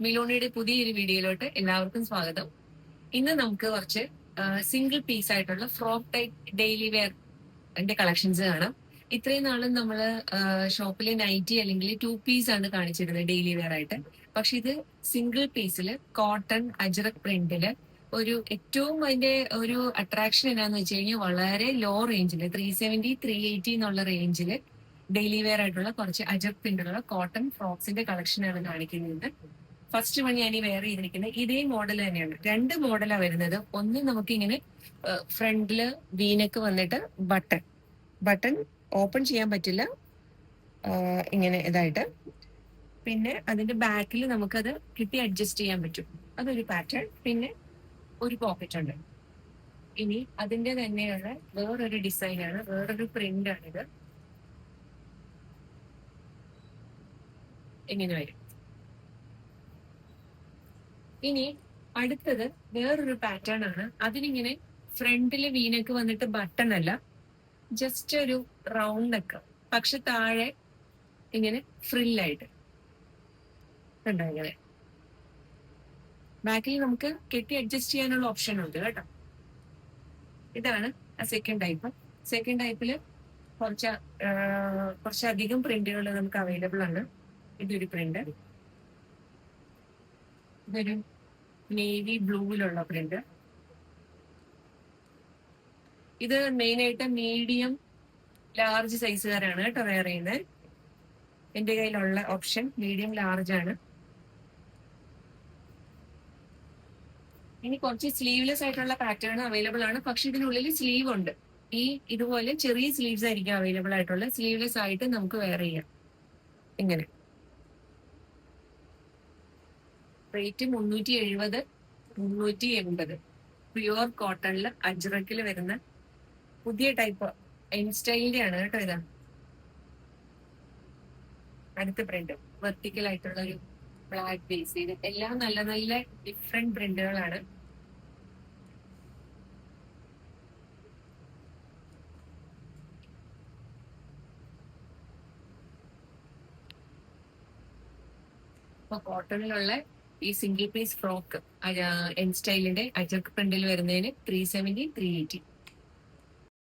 മിലോണിയുടെ പുതിയൊരു വീഡിയോയിലോട്ട് എല്ലാവർക്കും സ്വാഗതം. ഇന്ന് നമുക്ക് കുറച്ച് സിംഗിൾ പീസ് ആയിട്ടുള്ള ഫ്രോക്ക് ടൈപ്പ് ഡെയിലി വെയറിന്റെ കളക്ഷൻസ് കാണാം. ഇത്രയും നാളും നമ്മൾ ഷോപ്പിലെ നൈറ്റി അല്ലെങ്കിൽ 2 പീസ് ആണ് കാണിച്ചിരുന്നത് ഡെയിലി വെയർ ആയിട്ട്. പക്ഷെ ഇത് സിംഗിൾ പീസിൽ കോട്ടൺ അജ്രക് പ്രിന്റില് ഏറ്റവും അതിന്റെ ഒരു അട്രാക്ഷൻ എന്നാന്ന് വെച്ച് കഴിഞ്ഞാൽ വളരെ ലോ റേഞ്ചിൽ 370 380 എന്നുള്ള റേഞ്ചിൽ ഡെയിലി വെയർ ആയിട്ടുള്ള കുറച്ച് അജബ് പ്രിന്റുള്ള കോട്ടൺ ഫ്രോക്സിന്റെ കളക്ഷനാണ് കാണിക്കുന്നത്. ഫസ്റ്റ് വൺ ഞാൻ ഈ വെയർ ചെയ്തിരിക്കുന്നത് ഇതേ മോഡൽ തന്നെയാണ്. രണ്ട് മോഡലാണ് വരുന്നത്. ഒന്ന് നമുക്ക് ഇങ്ങനെ ഫ്രണ്ടില് വീനക്ക് വന്നിട്ട് ബട്ടൺ ഓപ്പൺ ചെയ്യാൻ പറ്റില്ല, ഇങ്ങനെ ഇതായിട്ട്. പിന്നെ അതിന്റെ ബാക്കിൽ നമുക്കത് കിട്ടി അഡ്ജസ്റ്റ് ചെയ്യാൻ പറ്റും. അതൊരു പാറ്റേൺ. പിന്നെ ഒരു പോക്കറ്റ് ഉണ്ട്. ഇനി അതിന്റെ തന്നെയുള്ള വേറൊരു ഡിസൈനാണ്, വേറൊരു പ്രിന്റ് ആണിത്. ഇങ്ങനെ വരും. ഇനി അടുത്തത് വേറൊരു പാറ്റേൺ ആണ്. അതിനിങ്ങനെ ഫ്രണ്ടില് വീനക്ക് വന്നിട്ട് ബട്ടൺ അല്ല, ജസ്റ്റ് ഒരു റൗണ്ട് നെക്ക്, പക്ഷെ താഴെ ഇങ്ങനെ ഫ്രില്ലായിട്ട് കണ്ടോ. ഇങ്ങനെ ബാക്കിൽ നമുക്ക് കെട്ടി അഡ്ജസ്റ്റ് ചെയ്യാനുള്ള ഓപ്ഷൻ ഉണ്ട് കേട്ടോ. ഇതാണ് സെക്കൻഡ് ടൈപ്പ്. സെക്കൻഡ് ടൈപ്പില് കുറച്ചധികം പ്രിന്റുകൾ നമുക്ക് അവൈലബിൾ ആണ്. ഇതൊരു പ്രിന്റ്, ഇതൊരു നേവി ബ്ലൂവിലുള്ള പ്രിന്റ്. ഇത് മെയിനായിട്ട് മീഡിയം ലാർജ് സൈസുകാരാണ് കേട്ടോ വെയർ ചെയ്യുന്നത്. എന്റെ കയ്യിലുള്ള ഓപ്ഷൻ മീഡിയം ലാർജ് ആണ്. ഇനി കുറച്ച് സ്ലീവ്ലെസ് ആയിട്ടുള്ള പാറ്റേൺ അവൈലബിൾ ആണ്, പക്ഷെ ഇതിനുള്ളിൽ സ്ലീവ് ഉണ്ട്. ഇതുപോലെ ചെറിയ സ്ലീവ്സ് ആയിരിക്കും അവൈലബിൾ ആയിട്ടുള്ള. സ്ലീവ്ലെസ് ആയിട്ട് നമുക്ക് വെയർ ചെയ്യാം. ഇങ്ങനെ റേറ്റ് 370 380. പ്യുവർ കോട്ടണിൽ അജ്രക്കിൽ വരുന്ന പുതിയ ടൈപ്പ് എൻ സ്റ്റൈലിന്റെ ആണ് കേട്ടോ. ഇതാണ് അടുത്ത പ്രിന്റ്, വെർട്ടിക്കൽ ആയിട്ടുള്ള ഒരു ബ്ലാക്ക് ബേസ്. ഇത് എല്ലാം നല്ല നല്ല ഡിഫറെന്റ് പ്രിന്റുകളാണ്. ഇപ്പൊ കോട്ടണിലുള്ള ഈ സിംഗിൾ പീസ് ഫ്രോക്ക് എൻ സ്റ്റൈലിന്റെ അജർക്ക് പ്രിന്റിൽ വരുന്നതിന് 370 380.